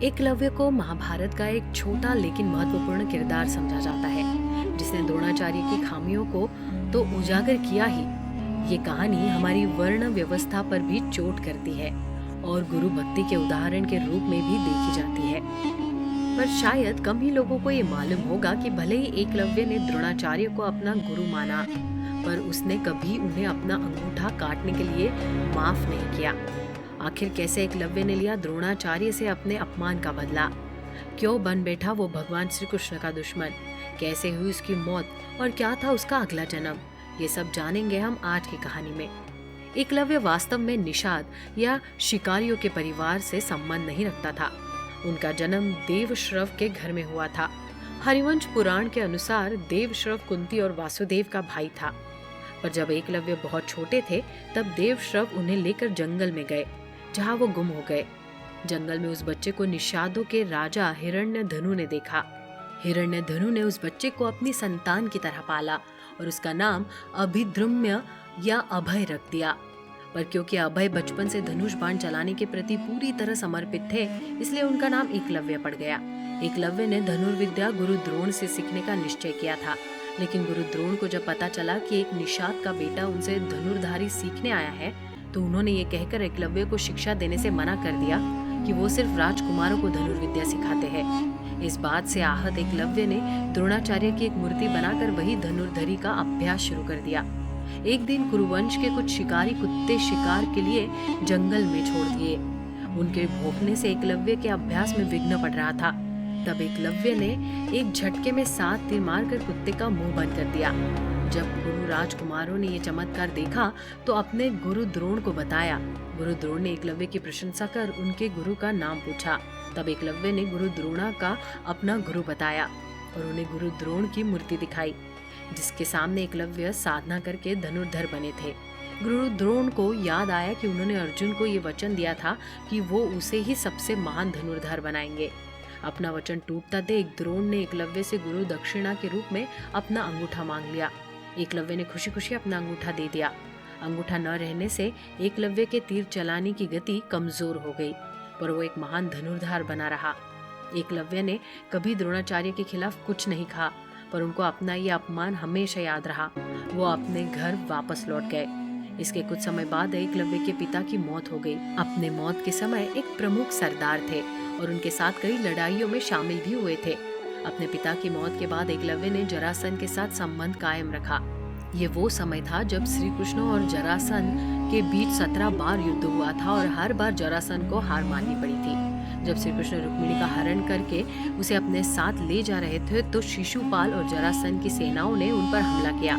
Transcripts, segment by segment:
एकलव्य को महाभारत का एक छोटा लेकिन महत्वपूर्ण किरदार समझा जाता है, जिसने द्रोणाचार्य की खामियों को तो उजागर किया ही, ये कहानी हमारी वर्ण व्यवस्था पर भी चोट करती है और गुरु भक्ति के उदाहरण के रूप में भी देखी जाती है। पर शायद कम ही लोगों को ये मालूम होगा कि भले ही एकलव्य ने द्रोणाचार्य को अपना गुरु माना, पर उसने कभी उन्हें अपना अंगूठा काटने के लिए माफ नहीं किया। आखिर कैसे एकलव्य ने लिया द्रोणाचार्य से अपने अपमान का बदला? क्यों बन बैठा वो भगवान श्री कृष्ण का दुश्मन? कैसे हुई उसकी मौत और क्या था उसका अगला जन्म? ये सब जानेंगे हम आज की कहानी में। एकलव्य वास्तव में निषाद या शिकारियों के परिवार से संबंध नहीं रखता था। उनका जन्म देवश्रव के घर में हुआ था। हरिवंश पुराण के अनुसार देवश्रव कुंती और वासुदेव का भाई था। पर जब एकलव्य बहुत छोटे थे तब देवश्रव उन्हें लेकर जंगल में गए, जहाँ वो गुम हो गए। जंगल में उस बच्चे को निषादों के राजा हिरण्यधनु ने देखा। हिरण्यधनु ने उस बच्चे को अपनी संतान की तरह पाला और उसका नाम अभिद्रुम्य या अभय रख दिया। पर क्योंकि अभय बचपन से धनुष बाण चलाने के प्रति पूरी तरह समर्पित थे, इसलिए उनका नाम एकलव्य पड़ गया। एकलव्य ने धनुर्विद्या गुरु द्रोण से सीखने का निश्चय किया था, लेकिन गुरु द्रोण को जब पता चला कि एक निषाद का बेटा उनसे धनुर्धारी सीखने आया है, तो उन्होंने ये कहकर एकलव्य को शिक्षा देने से मना कर दिया कि वो सिर्फ राजकुमारों को धनुर्विद्या सिखाते हैं। इस बात से आहत एकलव्य ने द्रोणाचार्य की एक मूर्ति बनाकर वही धनुर्धरी का अभ्यास शुरू कर दिया। एक दिन कुरुवंश के कुछ शिकारी कुत्ते शिकार के लिए जंगल में छोड़ दिए। उनके भौंकने से एकलव्य के अभ्यास में विघ्न पड़ रहा था। तब एकलव्य ने एक झटके में 7 तीर मारकर कुत्ते का मुंह बंद कर दिया। जब गुरु राजकुमारों ने ये चमत्कार देखा तो अपने गुरु द्रोण को बताया। गुरु द्रोण ने एकलव्य की प्रशंसा कर उनके गुरु का नाम पूछा। तब एकलव्य ने गुरु द्रोणा का अपना गुरु बताया और उन्हें गुरु द्रोण की मूर्ति दिखाई, जिसके सामने एकलव्य साधना करके धनुर्धर बने थे। गुरु द्रोण को याद आया कि उन्होंने अर्जुन को ये वचन दिया था कि वो उसे ही सबसे महान धनुर्धर बनाएंगे। अपना वचन टूटता देख द्रोण ने एकलव्य से गुरु दक्षिणा के रूप में अपना अंगूठा मांग लिया। एकलव्य ने खुशी खुशी अपना अंगूठा दे दिया। अंगूठा न रहने से एकलव्य के तीर चलाने की गति कमजोर हो गई, पर वो एक महान धनुर्धार बना रहा। एकलव्य ने कभी द्रोणाचार्य के खिलाफ कुछ नहीं कहा, पर उनको अपना ये अपमान हमेशा याद रहा। वो अपने घर वापस लौट गए। इसके कुछ समय बाद एकलव्य के पिता की मौत हो गई। अपने मौत के समय एक प्रमुख सरदार थे और उनके साथ कई लड़ाइयों में शामिल भी हुए थे। अपने पिता की मौत के बाद एकलव्य ने जरासंध के साथ संबंध कायम रखा। ये वो समय था जब श्री कृष्ण और जरासंध के बीच 17 बार युद्ध हुआ था और हर बार जरासंध को हार माननी पड़ी थी। जब श्री कृष्ण रुक्मिणी का हरण करके उसे अपने साथ ले जा रहे थे तो शिशुपाल और जरासंध की सेनाओं ने उन पर हमला किया।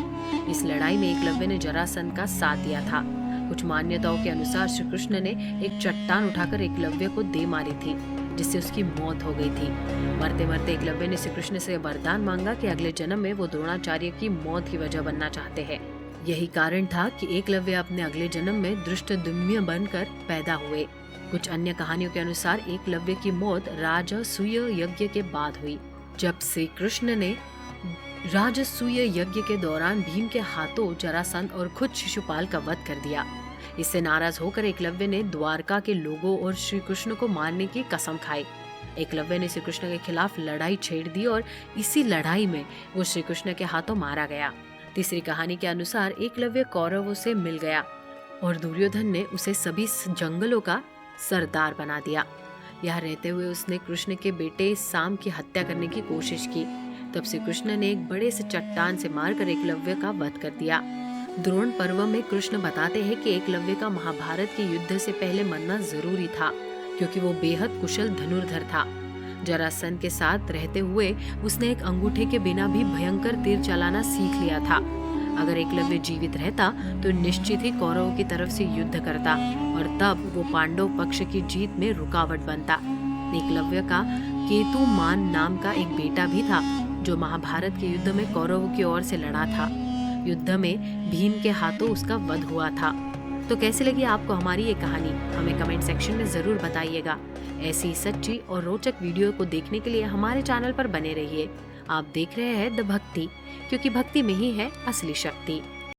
इस लड़ाई में एकलव्य ने जरासंध का साथ दिया था। कुछ मान्यताओं के अनुसार श्री कृष्ण ने एक चट्टान उठाकर एकलव्य को दे मारी थी, जिससे उसकी मौत हो गई थी। मरते मरते एकलव्य ने श्री कृष्ण से वरदान मांगा कि अगले जन्म में वो द्रोणाचार्य की मौत की वजह बनना चाहते हैं। यही कारण था कि एकलव्य अपने अगले जन्म में धृष्टद्युम्न बनकर पैदा हुए। कुछ अन्य कहानियों के अनुसार एकलव्य की मौत राजसूय यज्ञ के बाद हुई, जब श्री कृष्ण ने राजसूय यज्ञ के दौरान भीम के हाथों जरासंध और खुद शिशुपाल का वध कर दिया। इससे नाराज होकर एकलव्य ने द्वारका के लोगों और श्री कृष्ण को मारने की कसम खाई। एकलव्य ने श्री कृष्ण के खिलाफ लड़ाई छेड़ दी और इसी लड़ाई में वो श्री कृष्ण के हाथों मारा गया। तीसरी कहानी के अनुसार एकलव्य कौरवों से मिल गया और दुर्योधन ने उसे सभी जंगलों का सरदार बना दिया। यहाँ रहते हुए उसने कृष्ण के बेटे साम की हत्या करने की कोशिश की। तब श्री कृष्ण ने एक बड़े से चट्टान से मारकर एकलव्य का वध कर दिया। द्रोण पर्व में कृष्ण बताते हैं कि एकलव्य का महाभारत के युद्ध से पहले मरना जरूरी था, क्योंकि वो बेहद कुशल धनुर्धर था। जरासंध के साथ रहते हुए उसने एक अंगूठे के बिना भी भयंकर तीर चलाना सीख लिया था। अगर एकलव्य जीवित रहता तो निश्चित ही कौरवों की तरफ से युद्ध करता और तब वो पांडव पक्ष की जीत में रुकावट बनता। एकलव्य का केतुमान नाम का एक बेटा भी था, जो महाभारत के युद्ध में कौरवों की ओर से लड़ा था। युद्ध में भीम के हाथों उसका वध हुआ था। तो कैसी लगी आपको हमारी ये कहानी? हमें कमेंट सेक्शन में जरूर बताइएगा। ऐसी सच्ची और रोचक वीडियो को देखने के लिए हमारे चैनल पर बने रहिए। आप देख रहे हैं द भक्ति, क्योंकि भक्ति में ही है असली शक्ति।